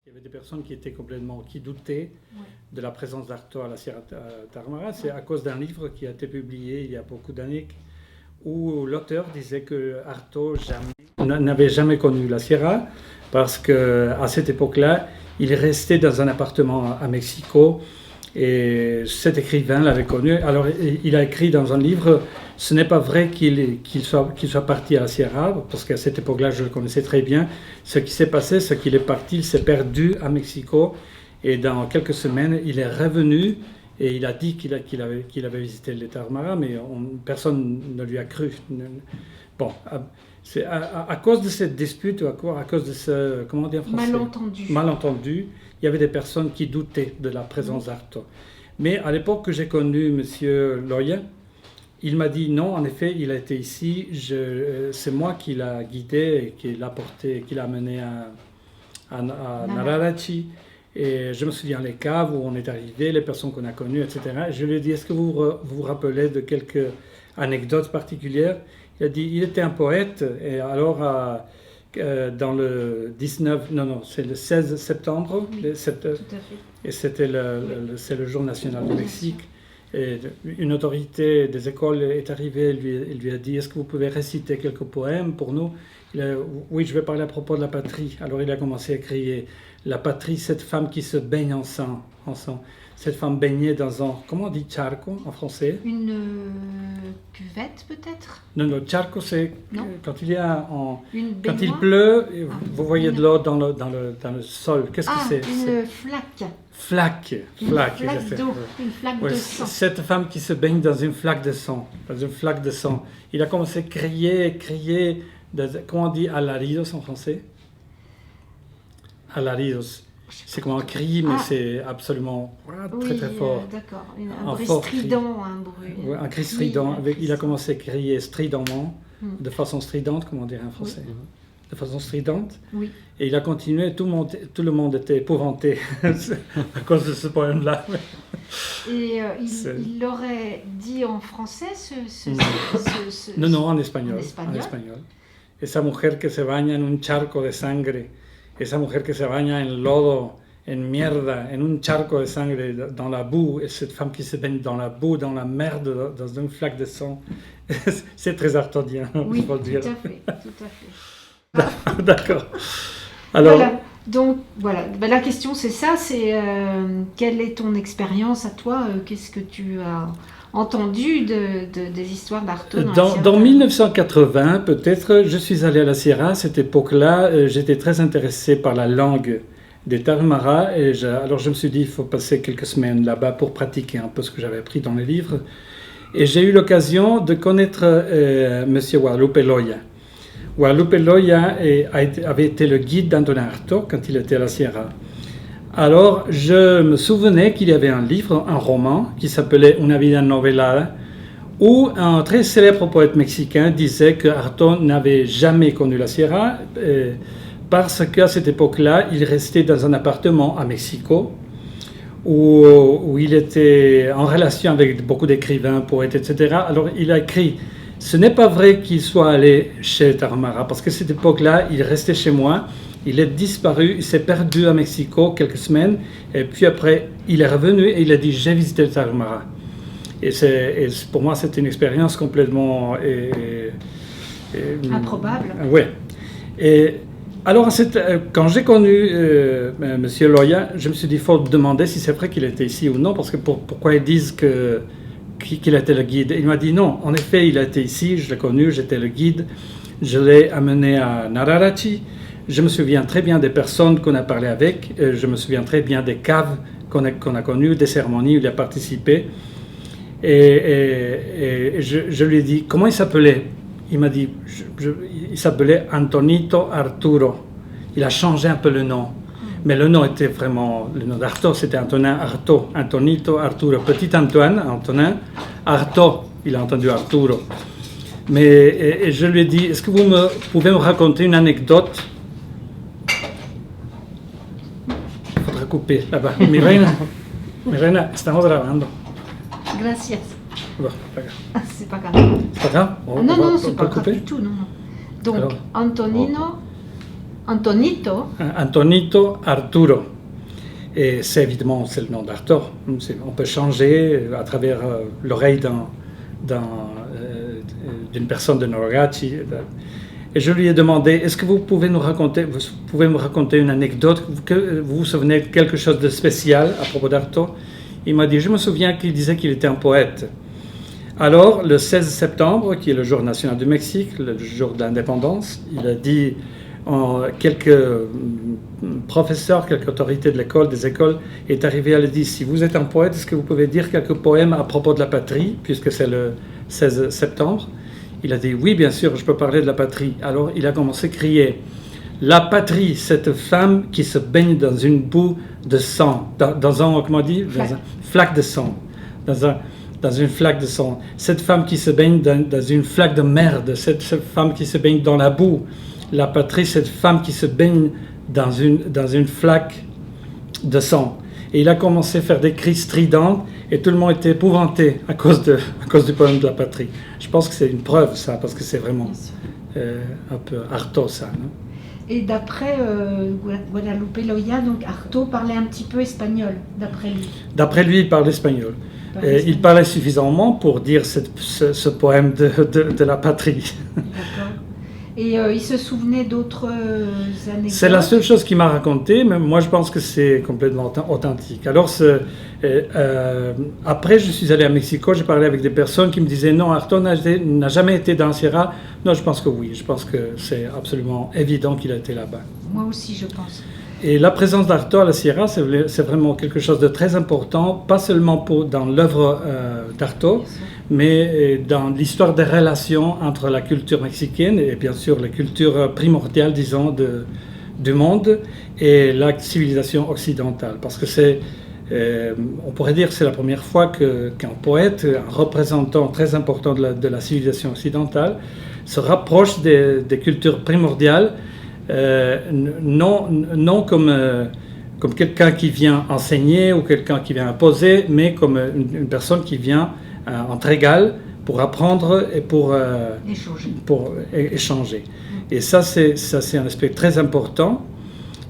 Il y avait des personnes qui doutaient de la présence d'Artaud à la Sierra Tarahumara. C'est à cause d'un livre qui a été publié il y a beaucoup d'années où l'auteur disait que Artaud n'avait jamais connu la Sierra parce qu'à cette époque-là, il restait dans un appartement à Mexico et cet écrivain l'avait connu. Alors il a écrit dans un livre, ce n'est pas vrai qu'il soit parti à la Sierra, parce qu'à cette époque-là, je le connaissais très bien. Ce qui s'est passé, c'est qu'il est parti, il s'est perdu à Mexico et dans quelques semaines, il est revenu et il a dit qu'il avait visité les Tarahumara, mais personne ne lui a cru. Bon, c'est à cause de cette dispute, ou à cause de ce, comment dire en français, malentendu, il y avait des personnes qui doutaient de la présence d'Artaud. Mais à l'époque que j'ai connu M. Loya, il m'a dit non, en effet, il a été ici, c'est moi qui l'a guidé et qui l'a porté, qui l'a amené à Nararachi. Et je me souviens les caves où on est arrivé, les personnes qu'on a connues, etc. Et je lui ai dit, est-ce que vous vous rappelez de quelques anecdotes particulières? Il a dit, il était un poète, et alors dans le 19, c'est le 16 septembre, oui, tout à fait. Et c'est le jour national du Mexique. Et une autorité des écoles est arrivée et lui a dit, est-ce que vous pouvez réciter quelques poèmes pour nous? Oui, je vais parler à propos de la patrie. Alors il a commencé à crier, la patrie, cette femme qui se baigne en sang. Cette femme baignée dans un, comment on dit charco en français? Une cuvette peut-être? Non, charco c'est quand il y a quand il baignoire? pleut, vous voyez de l'eau dans le sol. Qu'est-ce que c'est? Une flaque. Flaque d'eau, une flaque de sang. Cette femme qui se baigne dans une flaque de sang, Il a commencé à crier, comment on dit alaridos en français? Alaridos. C'est comme un cri, mais c'est absolument très très fort. D'accord, un bruit strident, un cri strident. Il a commencé à crier stridemment, de façon stridente, comment dire en français? Oui. De façon stridente. Oui. Et il a continué, tout le monde était épouvanté à cause de ce poème-là. Et il l'aurait dit en français Non, en espagnol. Esa mujer que se baña en un charco de sangre, esa mujer que se baña en lodo, en mierda, en un charco de sangre, dans la boue, et cette femme qui se baigne dans la boue, dans la merde, dans une flaque de sang. C'est très artaudien, oui, il faut le dire. Tout à fait. D'accord. Alors, voilà. Donc, voilà. La question, c'est ça, c'est quelle est ton expérience à toi? Qu'est-ce que tu as entendu des histoires d'Artaud dans 1980, peut-être, je suis allé à la Sierra. À cette époque-là, j'étais très intéressé par la langue des Tarahumara. Alors, je me suis dit, il faut passer quelques semaines là-bas pour pratiquer un peu ce que j'avais appris dans les livres. Et j'ai eu l'occasion de connaître M. Guadalupe Loya. Guadalupe Loya avait été le guide d'Antonin Artaud quand il était à la Sierra. Alors, je me souvenais qu'il y avait un livre, un roman, qui s'appelait Una vida novelada, où un très célèbre poète mexicain disait que Artaud n'avait jamais connu la Sierra, parce qu'à cette époque-là, il restait dans un appartement à Mexico, où il était en relation avec beaucoup d'écrivains, poètes, etc. Alors, il a écrit... Ce n'est pas vrai qu'il soit allé chez Tarahumara, parce qu'à cette époque-là, il restait chez moi, il est disparu, il s'est perdu à Mexico quelques semaines, et puis après, il est revenu et il a dit « j'ai visité le Tarahumara ». Et pour moi, c'était une expérience complètement... improbable. Oui. Et alors, quand j'ai connu M. Loya, je me suis dit « il faut demander si c'est vrai qu'il était ici ou non, parce que pourquoi ils disent qu'il était le guide. Il m'a dit non, en effet, il a été ici, je l'ai connu, j'étais le guide, je l'ai amené à Nararachi. Je me souviens très bien des personnes qu'on a parlé avec, je me souviens très bien des caves qu'on a connues, des cérémonies où il a participé. Et je lui ai dit, comment il s'appelait? Il m'a dit, il s'appelait Antonito Arturo. Il a changé un peu le nom. Mais le nom était vraiment, le nom d'Artaud, c'était Antonin Artaud, Antonito Arturo, petit Antoine, Antonin, Artaud, il a entendu Arturo. Mais et je lui ai dit, est-ce que vous pouvez me raconter une anecdote? Il faudrait couper là-bas. Mi reina, estamos grabando. Gracias. Bon, c'est pas grave. C'est pas grave? Non, c'est pas grave du tout, non. Donc, alors, Antonino... Antonito Arturo. Et c'est évidemment le nom d'Arthur. On peut changer à travers l'oreille d'une personne de Norogati. Et je lui ai demandé, est-ce que vous pouvez me raconter une anecdote, que vous vous souvenez de quelque chose de spécial à propos d'Arthur? Il m'a dit, je me souviens qu'il disait qu'il était un poète. Alors, le 16 septembre, qui est le jour national du Mexique, le jour de l'indépendance, il a dit, quelques professeurs, quelques autorités de l'école, des écoles, est arrivé à lui dire, si vous êtes un poète, est-ce que vous pouvez dire quelques poèmes à propos de la patrie, puisque c'est le 16 septembre? Il a dit, oui, bien sûr, je peux parler de la patrie. Alors, il a commencé à crier, la patrie, cette femme qui se baigne dans une boue de sang, dans un, comment on dit, dans un flaque de sang, dans une flaque de sang. Cette femme qui se baigne dans une flaque de merde, cette femme qui se baigne dans la boue. La patrie, cette femme qui se baigne dans une flaque de sang. Et il a commencé à faire des cris stridents et tout le monde était épouvanté à cause du poème de la patrie. Je pense que c'est une preuve, ça, parce que c'est vraiment un peu Artaud, ça. Non? Et d'après Guadalupe Loya, donc Artaud parlait un petit peu espagnol, d'après lui. D'après lui, il parlait espagnol. Il parlait suffisamment pour dire ce poème de la patrie. D'accord. Et il se souvenait d'autres anecdotes? C'est la seule chose qu'il m'a raconté, mais moi je pense que c'est complètement authentique. Alors, après je suis allé à Mexico, j'ai parlé avec des personnes qui me disaient non, Artaud n'a jamais été dans Sierra. Non, je pense que oui, je pense que c'est absolument évident qu'il a été là-bas. Moi aussi, je pense. Et la présence d'Artaud à la Sierra, c'est vraiment quelque chose de très important, pas seulement dans l'œuvre d'Artaud, mais dans l'histoire des relations entre la culture mexicaine et bien sûr la culture primordiale, disons, du monde et la civilisation occidentale. Parce que on pourrait dire que c'est la première fois qu'un poète, un représentant très important de la civilisation occidentale, se rapproche des cultures primordiales, non comme quelqu'un qui vient enseigner ou quelqu'un qui vient imposer, mais comme une personne qui vient entre égales pour apprendre et pour échanger. Et ça, c'est un aspect très important.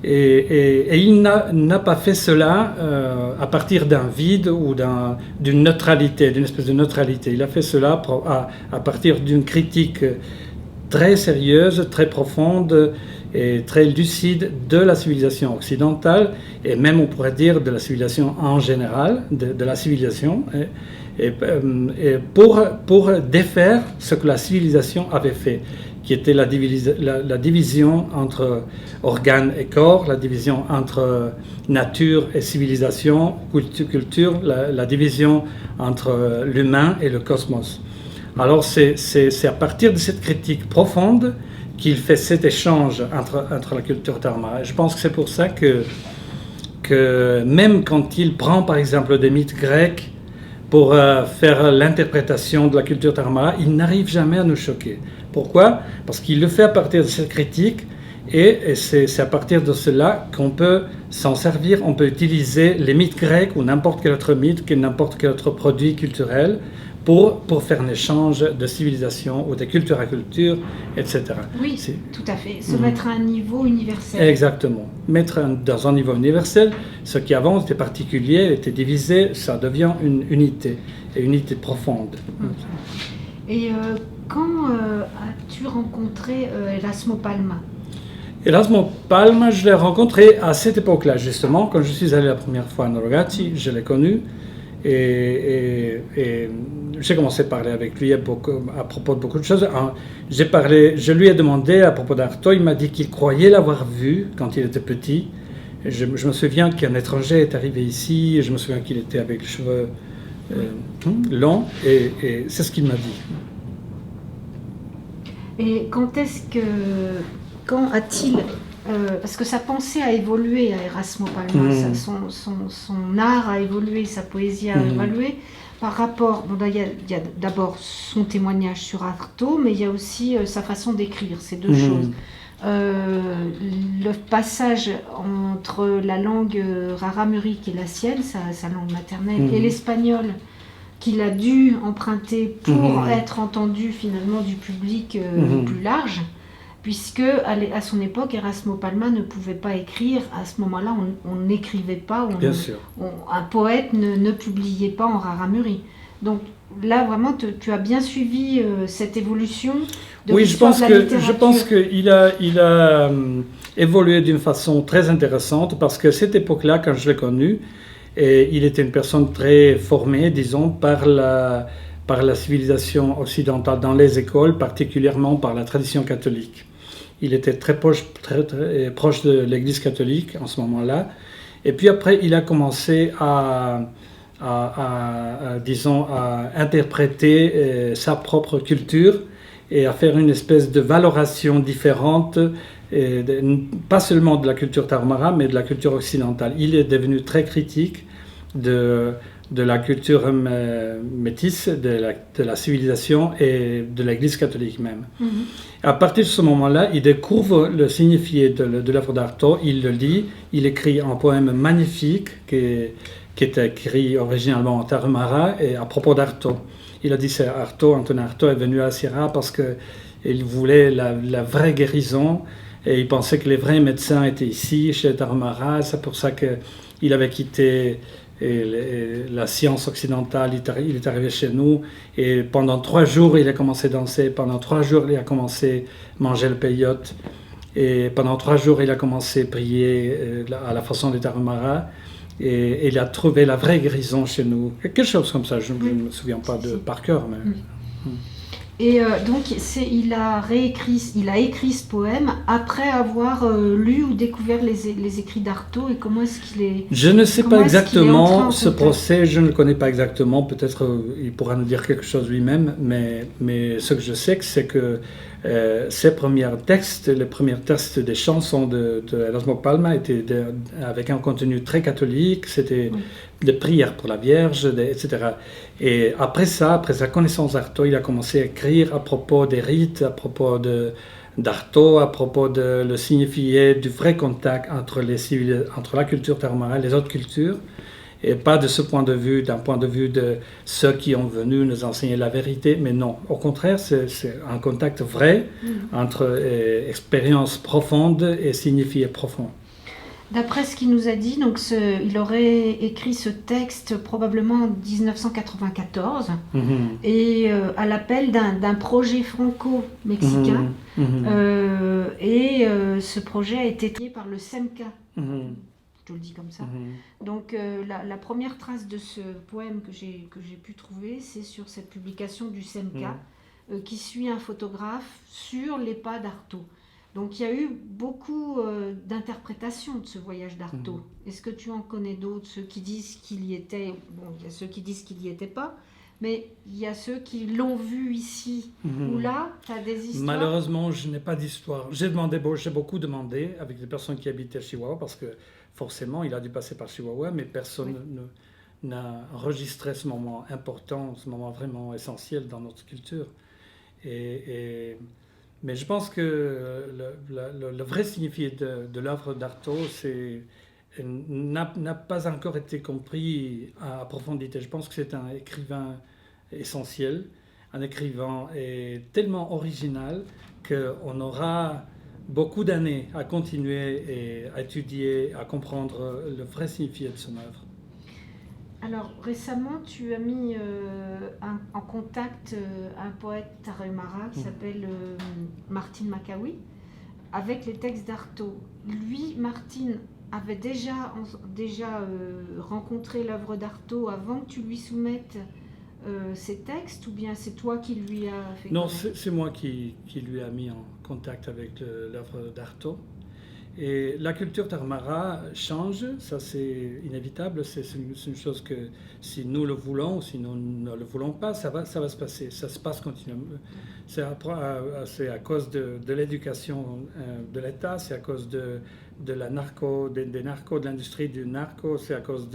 Et il n'a pas fait cela à partir d'un vide ou d'une neutralité, d'une espèce de neutralité. Il a fait cela à partir d'une critique très sérieuse, très profonde et très lucide de la civilisation occidentale, et même on pourrait dire de la civilisation en général, de la civilisation, et pour défaire ce que la civilisation avait fait, qui était la division entre organes et corps, la division entre nature et civilisation, culture, la division entre l'humain et le cosmos. Alors c'est à partir de cette critique profonde qu'il fait cet échange entre la culture tarma. Et je pense que c'est pour ça que même quand il prend par exemple des mythes grecs pour faire l'interprétation de la culture tarma, il n'arrive jamais à nous choquer. Pourquoi? Parce qu'il le fait à partir de cette critique, et c'est à partir de cela qu'on peut s'en servir. On peut utiliser les mythes grecs ou n'importe quel autre mythe, n'importe quel autre produit culturel pour faire un échange de civilisation ou de culture à culture, etc. Oui, tout à fait. Se mettre à un niveau universel. Exactement. Mettre dans un niveau universel, ce qui avant était particulier, était divisé, ça devient une unité, et une unité profonde. Et quand as-tu rencontré Erasmo Palma? Erasmo Palma, je l'ai rencontré à cette époque-là, justement, quand je suis allé la première fois à Norogati, je l'ai connu. Et j'ai commencé à parler avec lui à propos de beaucoup de choses. Je lui ai demandé à propos d'Artaud, il m'a dit qu'il croyait l'avoir vu quand il était petit. Et je me souviens qu'un étranger est arrivé ici, et je me souviens qu'il était avec les cheveux longs, et c'est ce qu'il m'a dit. Et quand a-t-il... parce que sa pensée a évolué à Erasmo Palma, son art a évolué, sa poésie a évolué par rapport... Bon, il y a d'abord son témoignage sur Artaud, mais il y a aussi sa façon d'écrire, ces deux choses. Le passage entre la langue raramuri qui est la sienne, sa langue maternelle, et l'espagnol qu'il a dû emprunter pour être entendu finalement du public plus large. puisque à son époque, Erasmo Palma ne pouvait pas écrire. À ce moment-là, on n'écrivait pas, un poète ne publiait pas en Raramuri. Donc là, vraiment, tu as bien suivi cette évolution de l'histoire de la littérature. Je pense qu'il a évolué d'une façon très intéressante, parce que cette époque-là, quand je l'ai connu, il était une personne très formée, disons, par la civilisation occidentale dans les écoles, particulièrement par la tradition catholique. Il était très proche de l'Église catholique en ce moment-là. Et puis après, il a commencé à interpréter sa propre culture et à faire une espèce de valoration différente, pas seulement de la culture tarahumara, mais de la culture occidentale. Il est devenu très critique de la culture métisse, de la civilisation et de l'Église catholique même. Mm-hmm. À partir de ce moment-là, il découvre le signifié de l'œuvre d'Artaud, il le lit, il écrit un poème magnifique qui est écrit originalement en tarahumara et à propos d'Artaud. Il a dit que Antonin Artaud est venu à Sierra parce qu'il voulait la vraie guérison et il pensait que les vrais médecins étaient ici, chez les tarahumara. C'est pour ça qu'il avait quitté la science occidentale, il est arrivé chez nous et pendant 3 jours il a commencé à danser, pendant 3 jours il a commencé à manger le peyote et pendant 3 jours il a commencé à prier à la façon des tarahumara et il a trouvé la vraie guérison chez nous, quelque chose comme ça, je ne me souviens pas par cœur. Mais... Et donc il a écrit ce poème après avoir lu ou découvert les écrits d'Artaud, et comment est-ce qu'il est... Je ne sais pas exactement ce procès, je ne le connais pas exactement, peut-être il pourra nous dire quelque chose lui-même, mais ce que je sais, c'est que les premiers textes des chansons de Erasmo Palma étaient avec un contenu très catholique, c'était des prières pour la Vierge, etc. Et après sa connaissance d'Artaud, il a commencé à écrire à propos des rites, à propos d'Artaud, à propos de le signifié du vrai contact entre la culture tarahumara et les autres cultures, et pas d'un point de vue de ceux qui ont venu nous enseigner la vérité, mais non, au contraire, c'est un contact vrai entre expérience profonde et signifié profond. D'après ce qu'il nous a dit, donc il aurait écrit ce texte probablement en 1994 et à l'appel d'un projet franco-mexicain. Ce projet a été créé par le SEMCA. Je te le dis comme ça. Donc la première trace de ce poème que j'ai pu trouver, c'est sur cette publication du SEMCA qui suit un photographe sur les pas d'Artaud. Donc il y a eu beaucoup d'interprétations de ce voyage d'Artaud. Est-ce que tu en connais d'autres, ceux qui disent qu'il y était? Bon, il y a ceux qui disent qu'il n'y était pas, mais il y a ceux qui l'ont vu ici ou là. Tu as des histoires? Malheureusement, je n'ai pas d'histoire. J'ai beaucoup demandé avec des personnes qui habitaient à Chihuahua, parce que forcément, il a dû passer par Chihuahua, mais personne n'a enregistré ce moment important, ce moment vraiment essentiel dans notre culture. Mais je pense que le vrai signifié de l'œuvre d'Artaud n'a pas encore été compris à profondité. Je pense que c'est un écrivain essentiel, un écrivain tellement original qu'on aura beaucoup d'années à continuer et à étudier, à comprendre le vrai signifié de son œuvre. Alors récemment, tu as mis en contact un poète tarahumara qui s'appelle Martin Macawi avec les textes d'Artaud. Lui, Martin, avait déjà rencontré l'œuvre d'Artaud avant que tu lui soumettes ces textes, ou bien c'est toi qui lui as fait? Non, c'est moi qui lui a mis en contact avec l'œuvre d'Artaud. Et la culture tarahumara change, ça c'est inévitable, c'est une chose que si nous le voulons ou si nous ne le voulons pas, ça va se passer, ça se passe continuellement. C'est à cause de l'éducation de l'État, c'est à cause des narcos, de l'industrie du narco, c'est à cause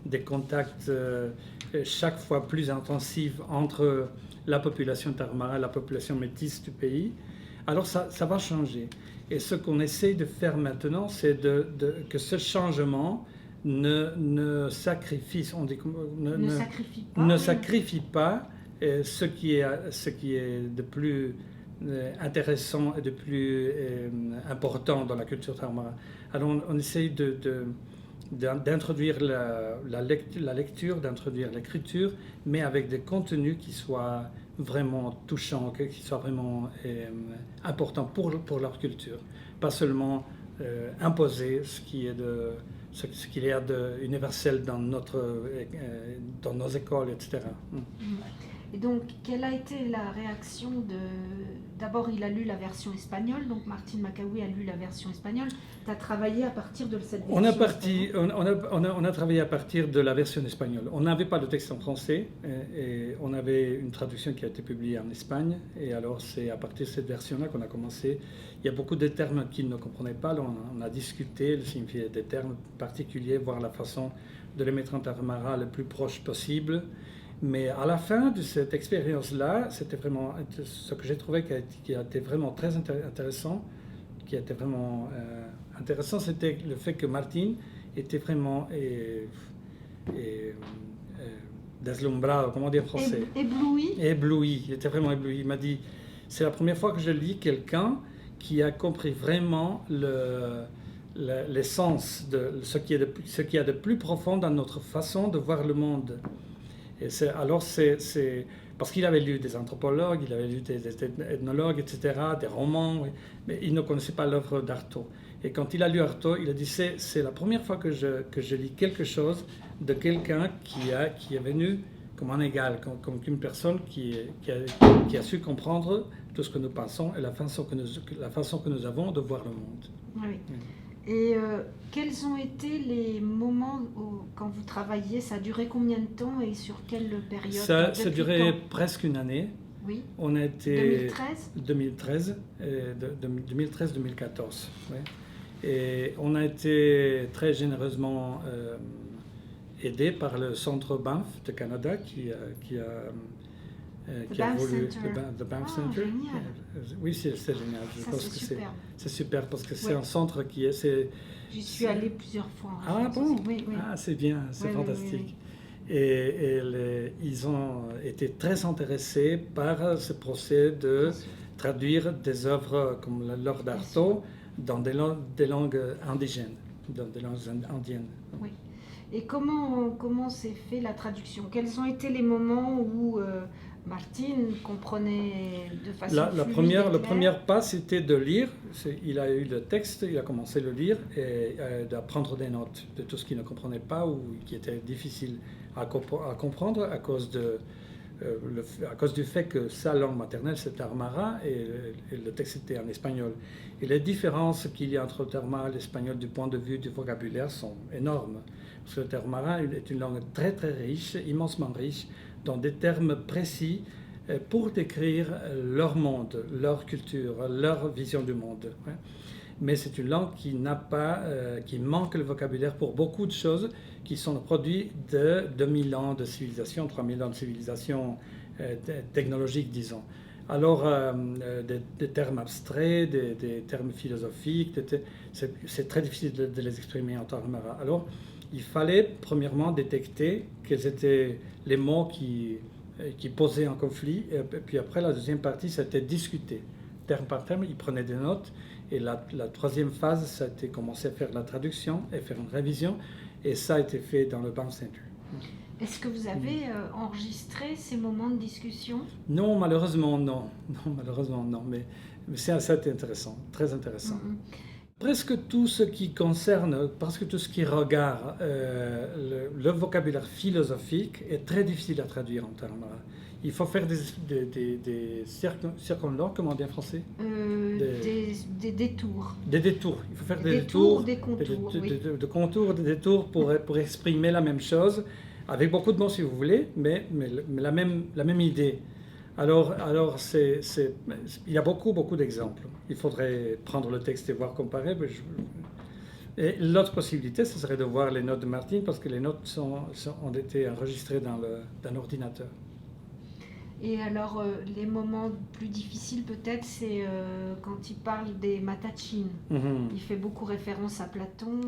des contacts chaque fois plus intensifs entre la population tarahumara et la population métisse du pays. Alors ça va changer. Et ce qu'on essaie de faire maintenant, c'est que ce changement ne sacrifie pas ce qui est de plus intéressant et de plus important dans la culture tarahumara. Alors on essaye d'introduire la lecture, d'introduire l'écriture, mais avec des contenus qui soient vraiment touchants, qui soient vraiment importants pour leur culture. Pas seulement imposer ce qu'il y a d'universel dans nos écoles, etc. Et donc, quelle a été la réaction D'abord, il a lu la version espagnole, donc Martin Macahuy a lu la version espagnole. Tu as travaillé à partir de cette version on a travaillé à partir de la version espagnole. On n'avait pas de texte en français et on avait une traduction qui a été publiée en Espagne. Et alors, c'est à partir de cette version-là qu'on a commencé. Il y a beaucoup de termes qu'il ne comprenait pas. Alors, on a discuté le signifié des termes particuliers, voir la façon de les mettre en tarahumara le plus proche possible. Mais à la fin de cette expérience-là, c'était vraiment ce que j'ai trouvé qui a été vraiment très intéressant, c'était le fait que Martin était vraiment deslumbrado, comment dire en français? Ébloui. Ébloui, il était vraiment ébloui. Il m'a dit, c'est la première fois que je lis quelqu'un qui a compris vraiment l'essence de ce qu'il y a de plus profond dans notre façon de voir le monde. Et c'est parce qu'il avait lu des anthropologues, il avait lu des ethnologues, etc., des romans, mais il ne connaissait pas l'œuvre d'Artaud. Et quand il a lu Artaud, il a dit c'est la première fois que je lis quelque chose de quelqu'un qui est venu comme un égal, comme une personne qui a su comprendre tout ce que nous pensons et la façon que nous avons de voir le monde. Oui. Et quels ont été les moments quand vous travailliez? Ça a duré combien de temps et sur quelle période? Ça a duré presque une année. Oui. On a été 2013 2013-2014. Ouais. Et on a été très généreusement aidé par le Centre Banff de Canada qui a voulu The Banff Center. Génial. Oui, c'est génial. Je pense que c'est super parce que c'est un centre qui est. J'y suis allée plusieurs fois. Ah bon? Oui. Ah, c'est bien, c'est fantastique. Oui. Et ils ont été très intéressés par ce procès de traduire des œuvres comme l'œuvre d'Artaud dans des langues indigènes, dans des langues indiennes. Oui. Et comment s'est fait la traduction? Quels ont été les moments où Martin comprenait de façon la première pas, c'était de lire. Il a eu le texte, il a commencé à le lire et d'apprendre des notes de tout ce qu'il ne comprenait pas ou qui était difficile à comprendre à cause du fait que sa langue maternelle, c'est tarahumara et le texte était en espagnol. Et les différences qu'il y a entre le tarahumara et l'espagnol du point de vue du vocabulaire sont énormes. Parce que le tarahumara est une langue très très riche, immensément riche, dans des termes précis pour décrire leur monde, leur culture, leur vision du monde. Mais c'est une langue qui manque le vocabulaire pour beaucoup de choses qui sont le produit de 2000 ans de civilisation, 3000 ans de civilisation technologique, disons. Alors, des termes abstraits, des termes philosophiques, c'est très difficile de les exprimer en tarahumara. Alors, il fallait premièrement détecter quels étaient les mots qui posaient un conflit, et puis après la deuxième partie, c'était discuter, terme par terme, il prenait des notes, et la troisième phase, ça a été commencer à faire la traduction et faire une révision, et ça a été fait dans le Banff Center. Est-ce que vous avez enregistré ces moments de discussion? Non, malheureusement non. Non, malheureusement non, mais c'est intéressant, très intéressant. Mm-hmm. Presque tout ce qui concerne, presque tout ce qui regarde le vocabulaire philosophique est très difficile à traduire en tarahumara. Il faut faire des circonloques, comment on dit en français? Des détours. Des détours. Il faut faire des détours, des contours, des contours, des détours pour exprimer la même chose, avec beaucoup de mots si vous voulez, mais la même idée. Alors il y a beaucoup d'exemples. Il faudrait prendre le texte et voir comparer. Et l'autre possibilité, ce serait de voir les notes de Martin, parce que les notes ont été enregistrées dans un ordinateur. Et alors, les moments plus difficiles peut-être, c'est quand il parle des matachines. Mm-hmm. Il fait beaucoup référence à Platon.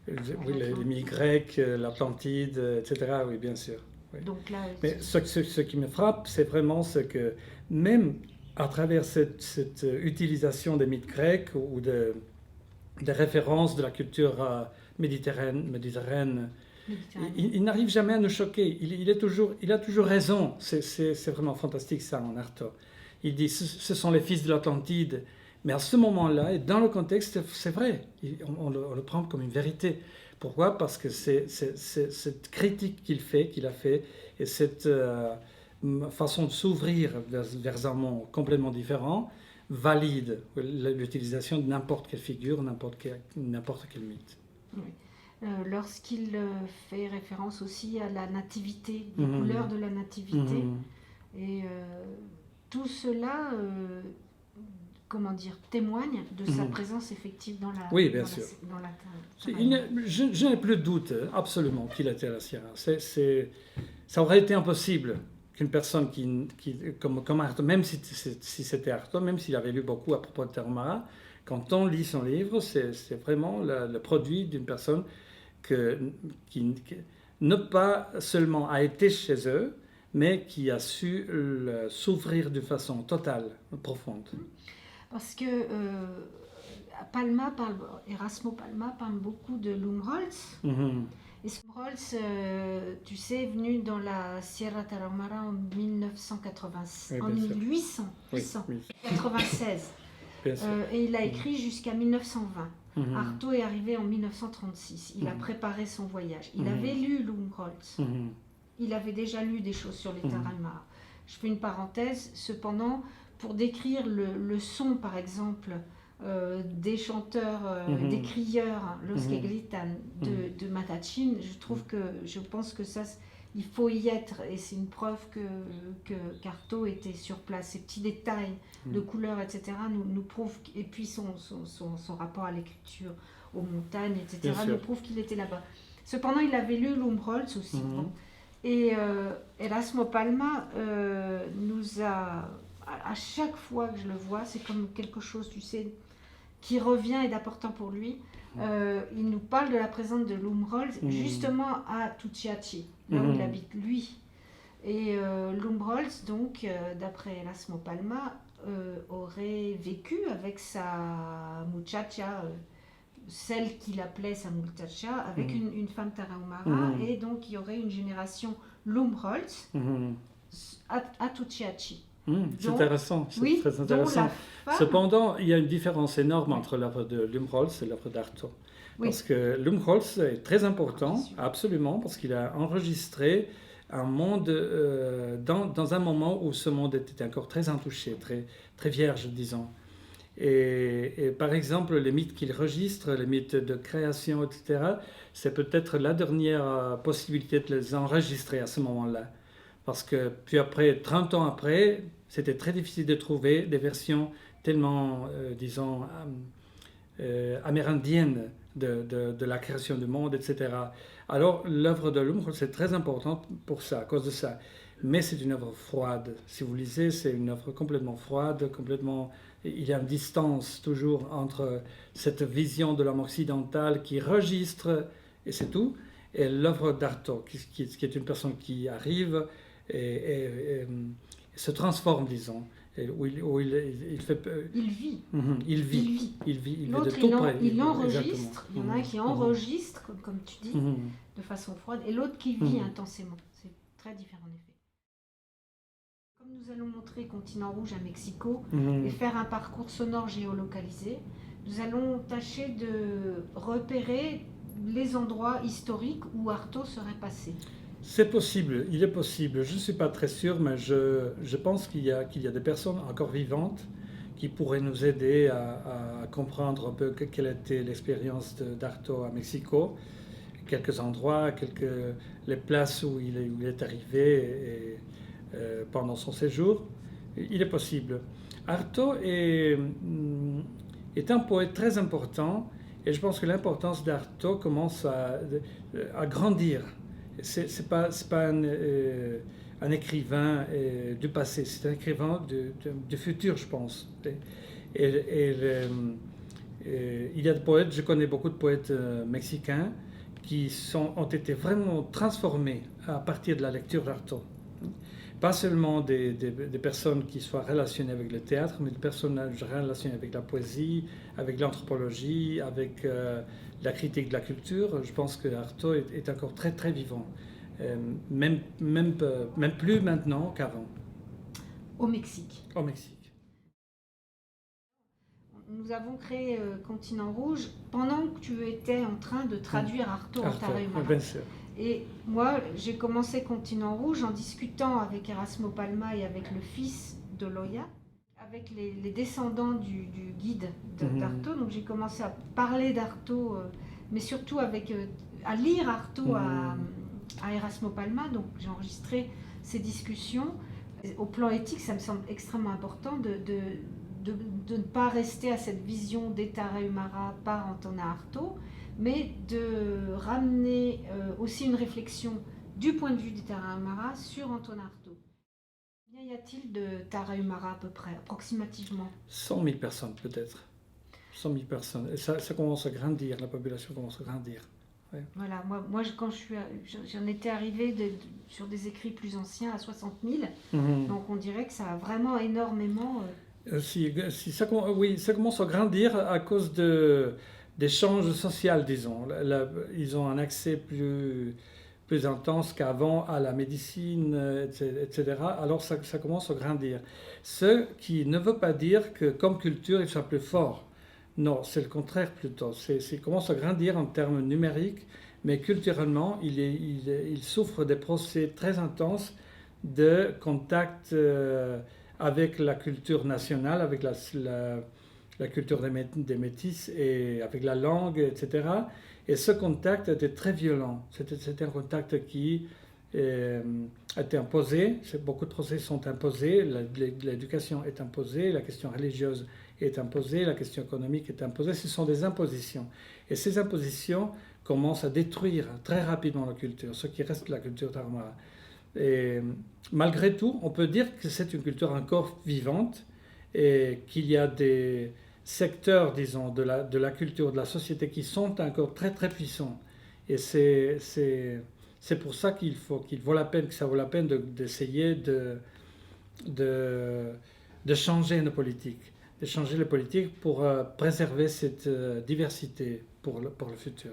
Oui, les mythes grecs, l'Atlantide, etc. Oui, bien sûr. Oui. Donc là, mais ce qui me frappe, c'est vraiment ce que même à travers cette utilisation des mythes grecs ou des références de la culture méditerranéenne, il n'arrive jamais à nous choquer. Il a toujours raison. C'est vraiment fantastique ça en Artaud. Il dit ce sont les fils de l'Atlantide. Mais à ce moment-là, et dans le contexte, c'est vrai. On le prend comme une vérité. Pourquoi? Parce que c'est cette critique qu'il a fait, et cette façon de s'ouvrir vers un monde complètement différent, valide l'utilisation de n'importe quelle figure, n'importe quel mythe. Oui. Lorsqu'il fait référence aussi à la nativité, les couleurs de la nativité, et tout cela, témoigne de sa présence effective dans la Oui, bien sûr. Dans la je n'ai plus de doute absolument qu'il était à la Sierra. Ça aurait été impossible qu'une personne comme Artaud, même si c'était Artaud, même s'il avait lu beaucoup à propos de Tarahumara, quand on lit son livre, c'est vraiment le produit d'une personne qui ne pas seulement a été chez eux, mais qui a su s'ouvrir de façon totale, profonde. Parce que Erasmo Palma parle beaucoup de Lumholtz. Et Lumholtz, tu sais, est venu dans la Sierra Tarahumara en 1896. Et il a écrit jusqu'à 1920. Artaud est arrivé en 1936. Il a préparé son voyage. Il avait lu Lumholtz. Il avait déjà lu des choses sur les Tarahumara. Je fais une parenthèse, cependant, pour décrire le son, par exemple, des chanteurs, des crieurs, Los que gritan de Matachín, je pense que ça, il faut y être, et c'est une preuve qu'Artaud était sur place. Ces petits détails de couleurs, etc., nous prouvent, et puis son rapport à l'écriture, aux montagnes, etc., nous prouve qu'il était là-bas. Cependant, il avait lu Lumholtz aussi. Bon. Et Erasmo Palma nous a, à chaque fois que je le vois, c'est comme quelque chose, tu sais, qui revient et d'important pour lui. Il nous parle de la présence de Lumholtz justement à Tucciaci, là où il habite lui. Et Lumholtz, donc, d'après Erasmo Palma, aurait vécu avec sa muchacha, celle qu'il appelait sa muchacha, avec une femme tarahumara, et donc il y aurait une génération Lumholtz à Tucciaci. C'est intéressant, c'est très intéressant. Cependant, il y a une différence énorme entre l'œuvre de Lumholtz et l'œuvre d'Artaud. Parce que Lumholtz est très important, absolument, parce qu'il a enregistré un monde dans un moment où ce monde était encore très intouché, très vierge, disons. Et par exemple, les mythes qu'il registre, les mythes de création, etc., c'est peut-être la dernière possibilité de les enregistrer à ce moment-là. Parce que puis après, 30 ans après, c'était très difficile de trouver des versions tellement, disons, amérindiennes de la création du monde, etc. Alors, l'œuvre de Lumholtz, c'est très importante pour ça, à cause de ça. Mais c'est une œuvre froide. Si vous lisez, c'est une œuvre complètement froide, complètement... Il y a une distance toujours entre cette vision de l'homme occidental qui registre, et c'est tout, et l'œuvre d'Artaud, qui est une personne qui arrive et se transforme, disons. Où il fait... Il vit. Il vit de tout près. Il enregistre. Il y en a un qui enregistre, comme tu dis, de façon froide, et l'autre qui vit intensément. C'est très différent en effet. Comme nous allons montrer Continent Rouge à Mexico et faire un parcours sonore géolocalisé, nous allons tâcher de repérer les endroits historiques où Artaud serait passé. C'est possible, il est possible. Je ne suis pas très sûr, mais je pense qu'il y a des personnes encore vivantes qui pourraient nous aider à comprendre un peu quelle était l'expérience d'Artaud à Mexico, quelques endroits, les places où il est arrivé pendant son séjour. Il est possible. Artaud est un poète très important, et je pense que l'importance d'Artaud commence à grandir. C'est pas un écrivain du passé, c'est un écrivain du futur, je pense. Il y a des poètes, je connais beaucoup de poètes mexicains qui ont été vraiment transformés à partir de la lecture d'Artaud. pas seulement des personnes qui soient relationnées avec le théâtre, mais des personnes relationnées avec la poésie, avec l'anthropologie, avec la critique de la culture. Je pense que Artaud est encore très très vivant, même plus maintenant qu'avant. Au Mexique. Au Mexique. Nous avons créé Continent Rouge pendant que tu étais en train de traduire Artaud en Tarahumara. Bien sûr. Et moi, j'ai commencé Continent Rouge en discutant avec Erasmo Palma et avec le fils de Loya, avec les descendants du guide d'Artaud. Donc j'ai commencé à parler d'Artaud, mais surtout à lire Artaud à Erasmo Palma. Donc j'ai enregistré ces discussions. Au plan éthique, ça me semble extrêmement important de ne pas rester à cette vision des Tarahumara par Antonin Artaud, mais de ramener aussi une réflexion du point de vue des Tarahumara sur Antonin Artaud. Combien y a-t-il de Tarahumara à peu près, approximativement? 100 000 personnes peut-être. 100 000 personnes. Et ça commence à grandir, la population commence à grandir. Ouais. Voilà, moi quand j'en étais arrivée sur des écrits plus anciens à 60 000, donc on dirait que ça a vraiment énormément... ça commence à grandir à cause d'échanges sociaux, disons. Ils ont un accès plus intense qu'avant à la médecine, etc. Alors ça commence à grandir. Ce qui ne veut pas dire que comme culture, il soit plus fort. Non, c'est le contraire plutôt. Il commence à grandir en termes numériques, mais culturellement, il souffre des procès très intenses de contact avec la culture nationale, avec la culture des métis et avec la langue, etc. Et ce contact était très violent. C'était un contact qui a été imposé. Beaucoup de procès sont imposés. L'éducation est imposée, la question religieuse est imposée, la question économique est imposée. Ce sont des impositions. Et ces impositions commencent à détruire très rapidement la culture, ce qui reste de la culture tarahumara. Et malgré tout, on peut dire que c'est une culture encore vivante et qu'il y a des secteurs, disons, de la culture, de la société qui sont encore très très puissants. Et c'est pour ça qu'il vaut la peine, que ça vaut la peine d'essayer de changer nos politiques, de changer les politiques pour préserver cette diversité pour le futur.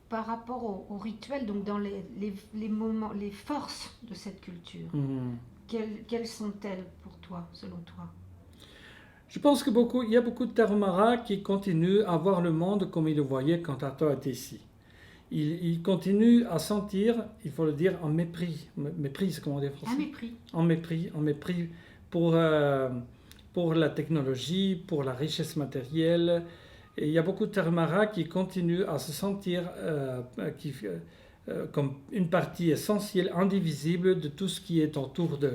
Par rapport au rituel, donc dans les moments, les forces de cette culture, quelles sont-elles pour toi, selon toi? Je pense qu'il y a beaucoup de Tarahumara qui continuent à voir le monde comme ils le voyaient quand Artaud était ici. Ils continuent à sentir, il faut le dire, en mépris. Mépris, c'est comment on dit en français? En mépris pour la technologie, pour la richesse matérielle. Et il y a beaucoup de Tarahumara qui continuent à se sentir comme une partie essentielle, indivisible de tout ce qui est autour du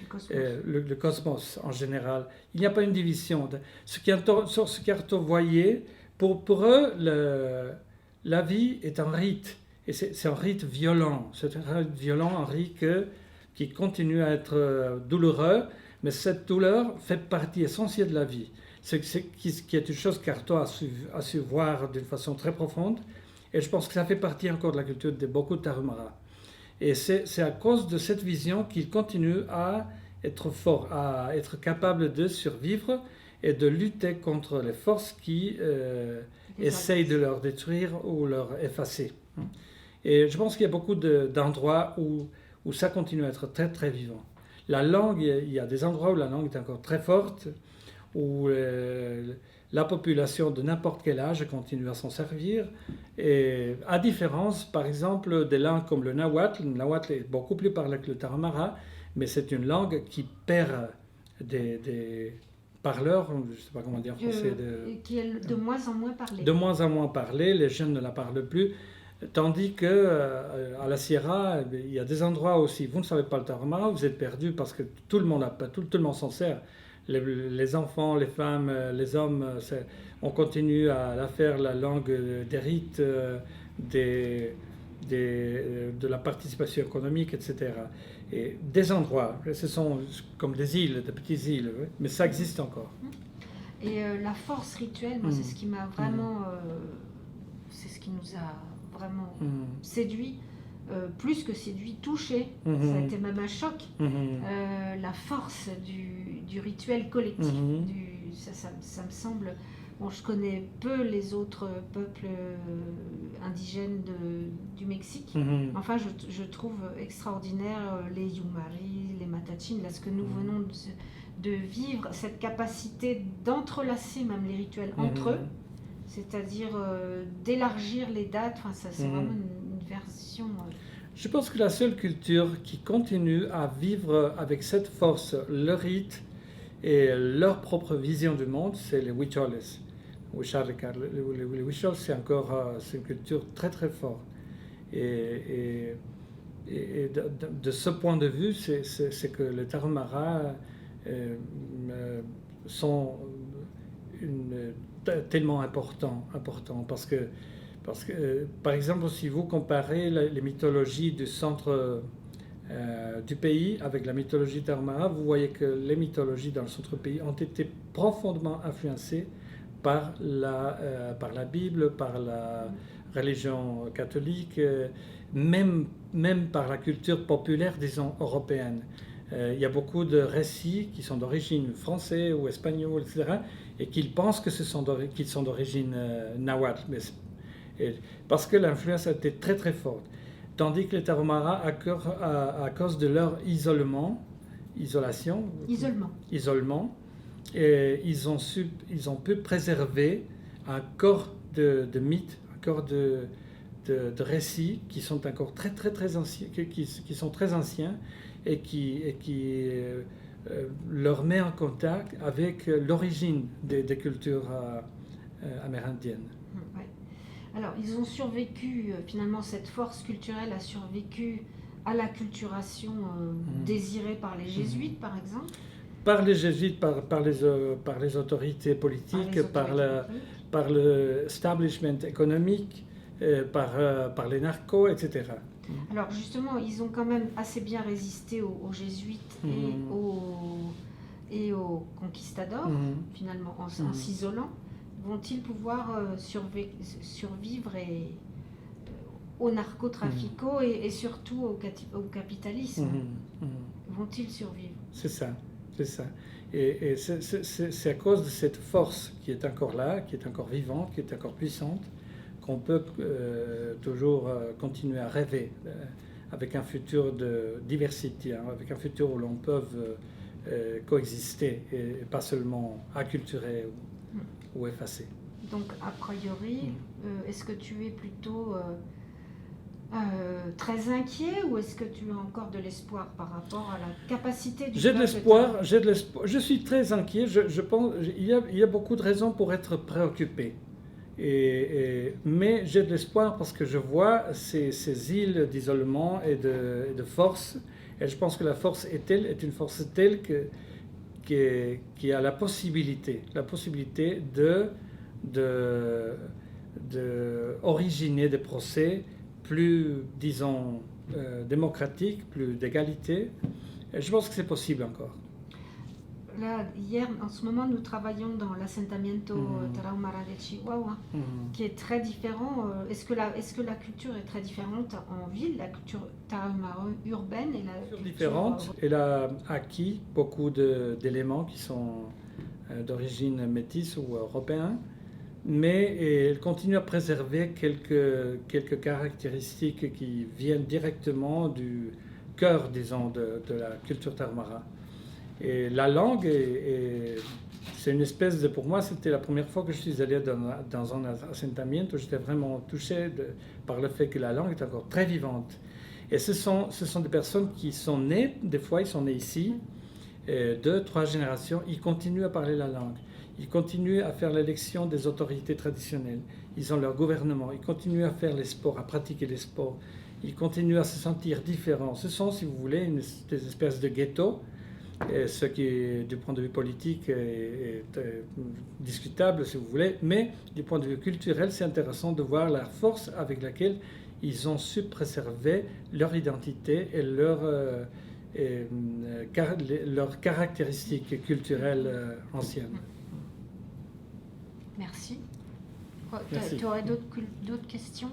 cosmos. Le cosmos en général. Il n'y a pas une division. Ce qu'Artaud voyait, pour eux, la vie est un rite. Et c'est un rite violent. C'est un rite violent, un rite qui continue à être douloureux, mais cette douleur fait partie essentielle de la vie. Qui est une chose qu'Artaud a su voir d'une façon très profonde. Et je pense que ça fait partie encore de la culture de beaucoup de Tarahumara. Et c'est à cause de cette vision qu'il continue à être fort, à être capable de survivre et de lutter contre les forces qui essayent de leur détruire ou leur effacer. Et je pense qu'il y a beaucoup d'endroits où ça continue à être très très vivant. La langue, il y a des endroits où la langue est encore très forte, où la population de n'importe quel âge continue à s'en servir. Et à différence, par exemple, des langues comme le nahuatl est beaucoup plus parlé que le tarahumara, mais c'est une langue qui perd des parleurs, je ne sais pas comment dire en français. Qui est de moins en moins parlée. De moins en moins parlée, les jeunes ne la parlent plus. Tandis qu'à la Sierra, il y a des endroits aussi, vous ne savez pas le tarahumara, vous êtes perdu parce que tout le monde s'en sert. Les enfants, les femmes, les hommes, on continue à faire la langue des rites, de la participation économique, etc. Et des endroits, ce sont comme des îles, des petites îles, mais ça existe encore. Et la force rituelle, moi, c'est ce qui m'a vraiment, c'est ce qui nous a vraiment séduit plus que séduit, touché. Ça a été même un choc. La force du rituel collectif. Ça me semble... Bon, je connais peu les autres peuples indigènes du Mexique. Enfin, je trouve extraordinaire les Yumari, les Matachines, là, ce que nous venons de vivre, cette capacité d'entrelacer même les rituels entre eux, c'est-à-dire d'élargir les dates. Enfin, ça, c'est vraiment une version... Je pense que la seule culture qui continue à vivre avec cette force, le rite et leur propre vision du monde, c'est les Huicholes. Les Huicholes, c'est une culture très très forte. Et de ce point de vue, c'est que les Tarahumara sont tellement importants parce que, par exemple, si vous comparez les mythologies du centre du pays avec la mythologie tarahumara, vous voyez que les mythologies dans le centre du pays ont été profondément influencées par la Bible, par la religion catholique, même par la culture populaire, disons, européenne. Il y a beaucoup de récits qui sont d'origine française ou espagnole, etc., et qu'ils pensent qu'ils sont d'origine nahuatl, parce que l'influence a été très très forte. Tandis que les Tarahumara, à cause de leur isolement, et ils ont pu préserver un corps de mythes, un corps de récits qui sont encore très très très anciens, qui sont très anciens et qui leur met en contact avec l'origine des cultures amérindiennes. Ouais. Alors, ils ont survécu, finalement, cette force culturelle a survécu à l'acculturation désirée par les jésuites, par exemple. Par les jésuites, par les autorités politiques, par l'establishment économique, par les narcos, etc. Alors justement, ils ont quand même assez bien résisté aux jésuites et aux conquistadors, finalement, en s'isolant. Vont-ils pouvoir survivre aux narcotrafiquants et surtout au capitalisme? Vont-ils survivre? C'est ça. Et c'est à cause de cette force qui est encore là, qui est encore vivante, qui est encore puissante, qu'on peut toujours continuer à rêver avec un futur de diversité, avec un futur où l'on peut coexister et pas seulement acculturer ou effacer. Donc, a priori, est-ce que tu es plutôt très inquiet ou est-ce que tu as encore de l'espoir par rapport à la capacité du J'ai de l'espoir. Je suis très inquiet. Je pense il y a beaucoup de raisons pour être préoccupé. Mais j'ai de l'espoir parce que je vois ces îles d'isolement et de force. Et je pense que la force est une force telle qui a la possibilité de originer des procès plus, disons, démocratiques, plus d'égalité. Et je pense que c'est possible encore. Là, hier, en ce moment, nous travaillons dans l'assentamiento Tarahumara de Chihuahua, qui est très différent. Est-ce que la culture est très différente en ville, la culture tarahumara urbaine et la culture différente. Elle a acquis beaucoup d'éléments qui sont d'origine métisse ou européenne, mais elle continue à préserver quelques caractéristiques qui viennent directement du cœur, disons, de la culture tarahumara. Et la langue, c'est une espèce de... Pour moi, c'était la première fois que je suis allé dans un assentamiento. J'étais vraiment touché par le fait que la langue est encore très vivante. Et ce sont des personnes qui sont nées, des fois ils sont nés ici, 2-3 générations, ils continuent à parler la langue. Ils continuent à faire l'élection des autorités traditionnelles. Ils ont leur gouvernement. Ils continuent à faire les sports, à pratiquer les sports. Ils continuent à se sentir différents. Ce sont, si vous voulez, des espèces de ghettos. Et ce qui, du point de vue politique, est discutable, si vous voulez, mais du point de vue culturel, c'est intéressant de voir la force avec laquelle ils ont su préserver leur identité et leurs caractéristiques culturelles anciennes. Merci. Tu aurais d'autres questions?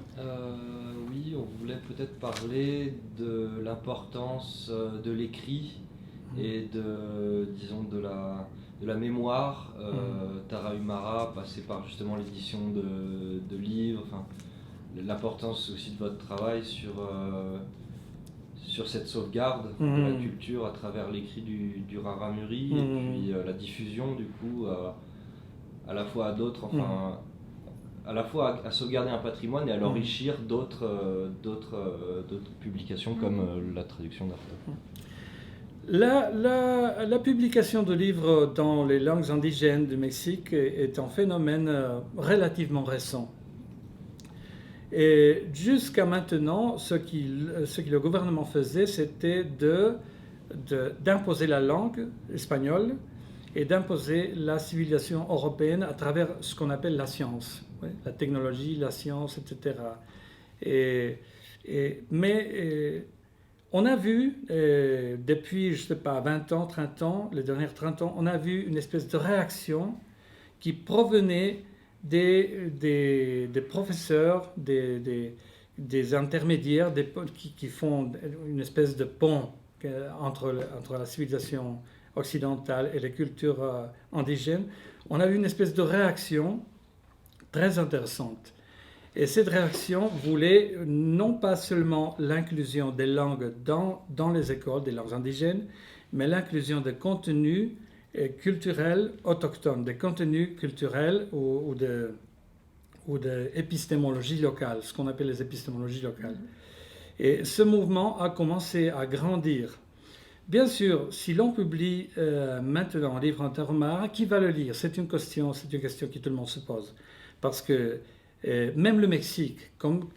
Oui, on voulait peut-être parler de l'importance de l'écrit et disons, de la mémoire. Tarahumara, passé par justement l'édition de livres, enfin, l'importance aussi de votre travail sur cette sauvegarde de la culture à travers l'écrit du Raramuri et puis la diffusion du coup à la fois à d'autres, enfin à la fois à sauvegarder un patrimoine et à l'enrichir d'autres publications comme la traduction d'Artaud. La publication de livres dans les langues indigènes du Mexique est un phénomène relativement récent. Et jusqu'à maintenant, ce que le gouvernement faisait, c'était d'imposer la langue espagnole et d'imposer la civilisation européenne à travers ce qu'on appelle la science, la technologie, la science, etc. Mais on a vu, depuis, je ne sais pas, 20 ans, 30 ans, les dernières 30 ans, on a vu une espèce de réaction qui provenait des professeurs, des intermédiaires, qui font une espèce de pont entre la civilisation occidentale et les cultures indigènes. On a eu une espèce de réaction très intéressante. Et cette réaction voulait non pas seulement l'inclusion des langues dans les écoles, des langues indigènes, mais l'inclusion de contenus culturels autochtones, des contenus culturels ou de épistémologie locale, ce qu'on appelle les épistémologies locales. Et ce mouvement a commencé à grandir. Bien sûr, si l'on publie maintenant un livre en tarahumara, qui va le lire? C'est une question que tout le monde se pose. Parce que même le Mexique, comme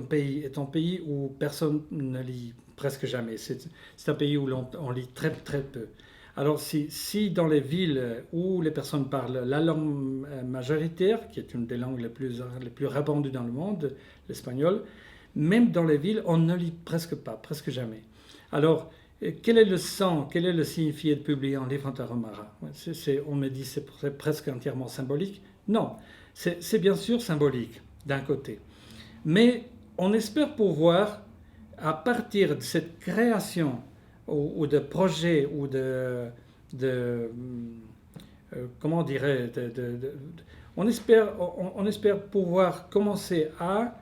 pays, est un pays où personne ne lit presque jamais. C'est un pays où on lit très, très peu. Alors si dans les villes où les personnes parlent la langue majoritaire, qui est une des langues les plus répandues dans le monde, l'espagnol, même dans les villes, on ne lit presque pas, presque jamais. Alors, quel est le sens, quel est le signifié de publier un livre en tarahumara? On me dit que c'est presque entièrement symbolique. Non, c'est bien sûr symbolique d'un côté. Mais on espère pouvoir, à partir de cette création ou de projets ou comment dirais on espère pouvoir commencer à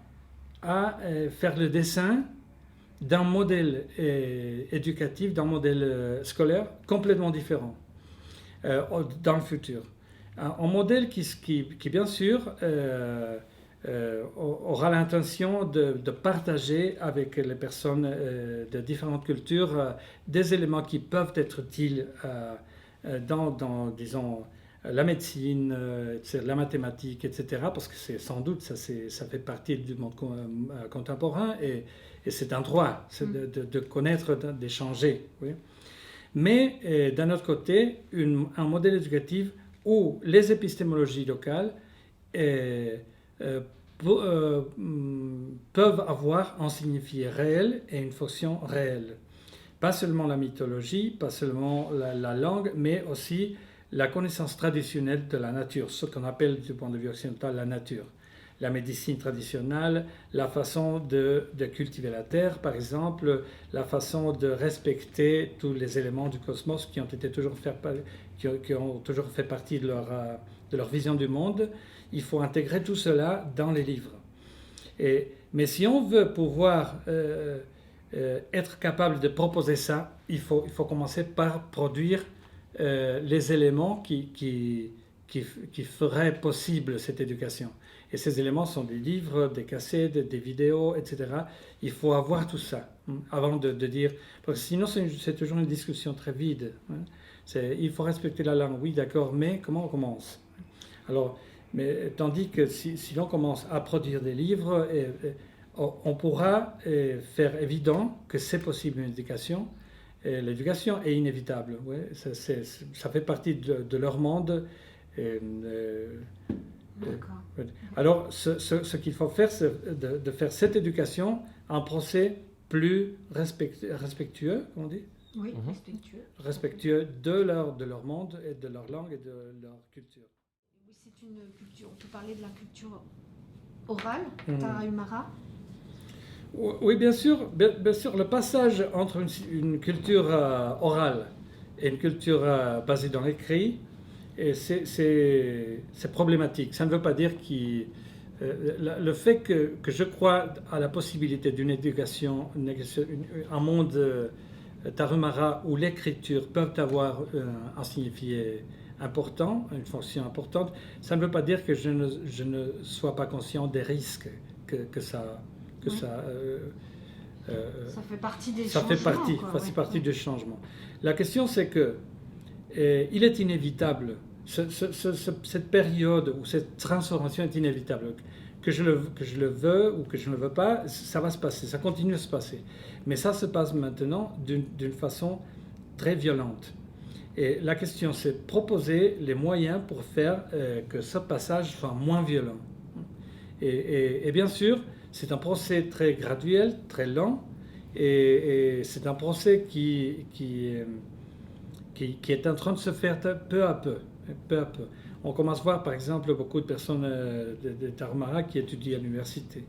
faire le dessin d'un modèle éducatif, d'un modèle scolaire complètement différent dans le futur. Un modèle qui bien sûr aura l'intention de partager avec les personnes de différentes cultures des éléments qui peuvent être utiles dans disons, la médecine, la mathématique, etc. Parce que sans doute, ça fait partie du monde contemporain et c'est un droit de connaître, d'échanger. Oui. Mais d'un autre côté, un modèle éducatif où les épistémologies locales peuvent avoir un signifié réel et une fonction réelle. Pas seulement la mythologie, pas seulement la langue, mais aussi la connaissance traditionnelle de la nature, ce qu'on appelle du point de vue occidental la nature. La médecine traditionnelle, la façon de cultiver la terre, par exemple, la façon de respecter tous les éléments du cosmos qui ont toujours fait partie de leur vision du monde. Il faut intégrer tout cela dans les livres. Mais si on veut pouvoir être capable de proposer ça, il faut commencer par produire les éléments qui feraient possible cette éducation. Et ces éléments sont des livres, des cassettes, des vidéos, etc. Il faut avoir tout ça avant de dire... Parce que sinon, c'est toujours une discussion très vide. Il faut respecter la langue, oui, d'accord, mais comment on commence? Alors, tandis que si l'on commence à produire des livres, on pourra faire évident que c'est possible une éducation. Et l'éducation est inévitable. Ouais, ça fait partie de leur monde. Alors, ce qu'il faut faire, c'est de faire cette éducation un procès plus respectueux, comment on dit? Oui, respectueux. Respectueux de leur monde et de leur langue et de leur culture. c'est une culture, on peut parler de la culture orale, Tarahumara. Oui, bien sûr, le passage entre une culture orale et une culture basée dans l'écrit, c'est problématique. Ça ne veut pas dire le fait que je crois à la possibilité d'une éducation, un monde Tarahumara où l'écriture peut avoir un signifié important, une fonction importante, ça ne veut pas dire que je ne sois pas conscient des risques que ça... ça fait partie des changements. Ça fait partie du changement. La question, c'est que il est inévitable, cette période où cette transformation est inévitable. Que je le veux ou que je ne le veux pas, ça va se passer, ça continue de se passer. Mais ça se passe maintenant d'une façon très violente. Et la question, c'est proposer les moyens pour faire que ce passage soit moins violent. Et bien sûr, c'est un procès très graduel, très lent, et c'est un procès qui est en train de se faire peu à peu. On commence à voir, par exemple, beaucoup de personnes de Tarahumara qui étudient à l'université.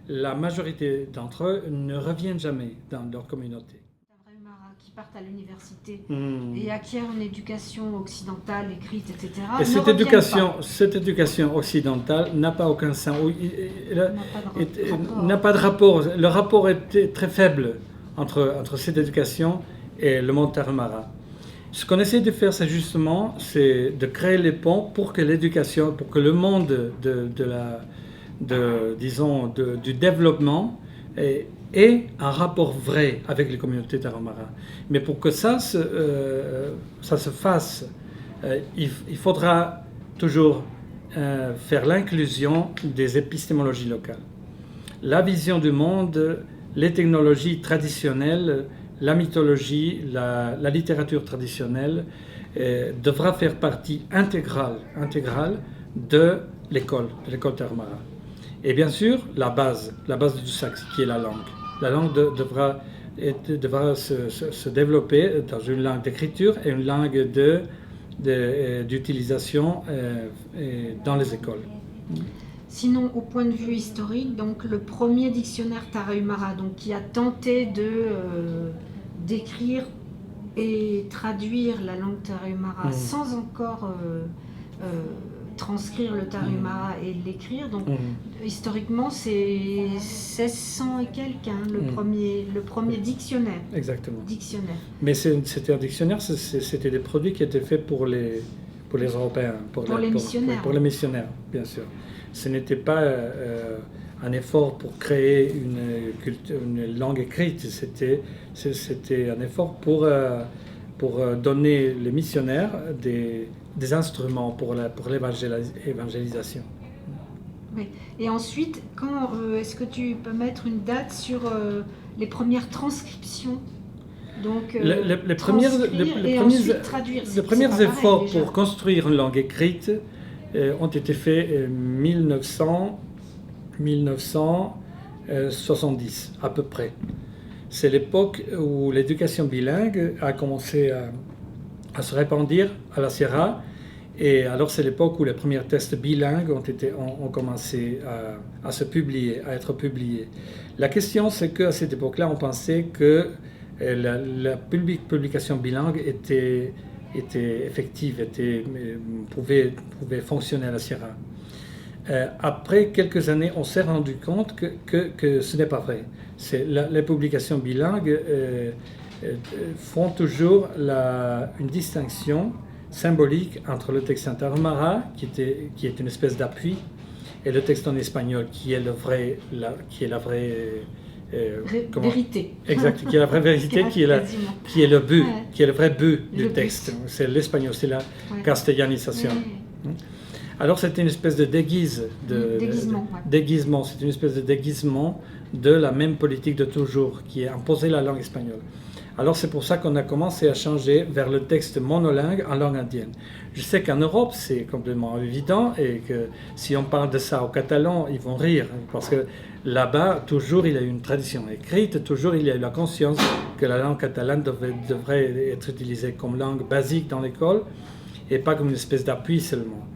La majorité d'entre eux ne reviennent jamais dans leur communauté. Tarahumara qui partent à l'université et acquièrent une éducation occidentale, écrite, etc. Et cette éducation occidentale n'a pas aucun sens. N'a pas de rapport. Le rapport est très faible entre cette éducation et le monde Tarahumara. Ce qu'on essaie de faire, c'est justement de créer les ponts pour que l'éducation, pour que le monde du développement ait un rapport vrai avec les communautés Tarahumara. Mais pour que ça se fasse, il faudra toujours faire l'inclusion des épistémologies locales. La vision du monde, les technologies traditionnelles, la mythologie, la littérature traditionnelle devra faire partie intégrale de l'école Tarahumara. Et bien sûr, la base du saxe, qui est la langue. La langue devra se développer dans une langue d'écriture et une langue d'utilisation dans les écoles. Sinon, au point de vue historique, donc le premier dictionnaire Tarahumara, donc qui a tenté d'écrire et traduire la langue Tarahumara sans encore transcrire le Tarahumara et l'écrire. Donc historiquement, c'est 1600 et quelques, le premier dictionnaire. Exactement. Dictionnaire. Mais c'était un dictionnaire, c'était des produits qui étaient faits pour les Européens, pour les missionnaires. Pour les missionnaires, bien sûr. Ce n'était pas un effort pour créer une langue écrite, c'était un effort pour donner les missionnaires des instruments pour l'évangélisation. Oui. Et ensuite, est-ce que tu peux mettre une date sur les premières transcriptions? Donc, les premiers efforts pour construire une langue écrite ont été faits en 1970 à peu près. C'est l'époque où l'éducation bilingue a commencé à se répandre à la Sierra, et alors c'est l'époque où les premiers textes bilingues ont commencé à être publiés. La question, c'est qu'à cette époque-là, on pensait que la publication bilingue était effective, pouvait fonctionner à la Sierra. Après quelques années, on s'est rendu compte que ce n'est pas vrai. Les publications bilingues font toujours une distinction symbolique entre le texte en Tarahumara, qui est une espèce d'appui, et le texte en espagnol, qui est la vraie vérité. Exact, qui est la vraie vérité, qui est le but, qui est le vrai but du texte. C'est l'espagnol, c'est la castellanisation. Alors c'est une espèce de déguisement. C'est une espèce de déguisement de la même politique de toujours, qui est imposer la langue espagnole. Alors c'est pour ça qu'on a commencé à changer vers le texte monolingue en langue indienne. Je sais qu'en Europe c'est complètement évident, et que si on parle de ça aux Catalans, ils vont rire, parce que là-bas toujours il y a eu une tradition écrite, toujours il y a eu la conscience que la langue catalane devrait être utilisée comme langue basique dans l'école et pas comme une espèce d'appui seulement.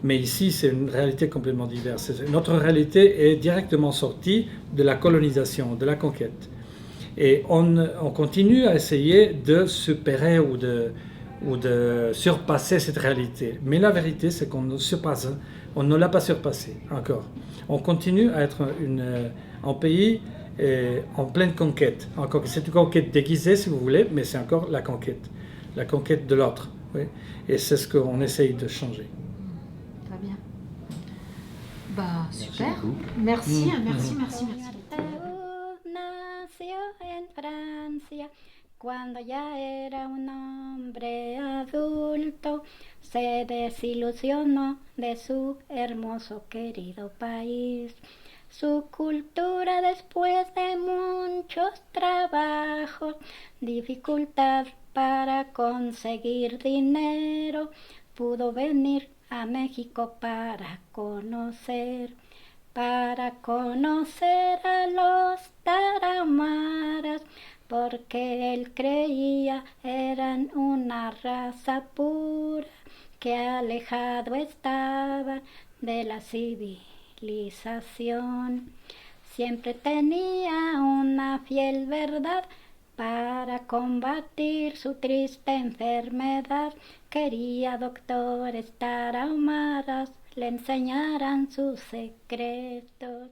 Mais ici, c'est une réalité complètement diverse. Notre réalité est directement sortie de la colonisation, de la conquête. Et on continue à essayer de supérer ou de surpasser cette réalité. Mais la vérité, c'est qu'on ne l'a pas surpassée encore. On continue à être un pays en pleine conquête. Encore que c'est une conquête déguisée, si vous voulez, mais c'est encore la conquête de l'autre. Oui. Et c'est ce qu'on essaye de changer. Très bien. Bah, super. Merci Merci, merci, merci, merci. Nació en Francia cuando ya era un hombre adulto. Se desilusionó de su hermoso querido país. Su cultura después de muchos trabajos, dificultad para conseguir dinero, pudo venir a México para conocer a los tarahumaras, porque él creía eran una raza pura que alejado estaba de la civilización. Siempre tenía una fiel verdad para combatir su triste enfermedad. Quería doctores tarahumaras le enseñaran sus secretos.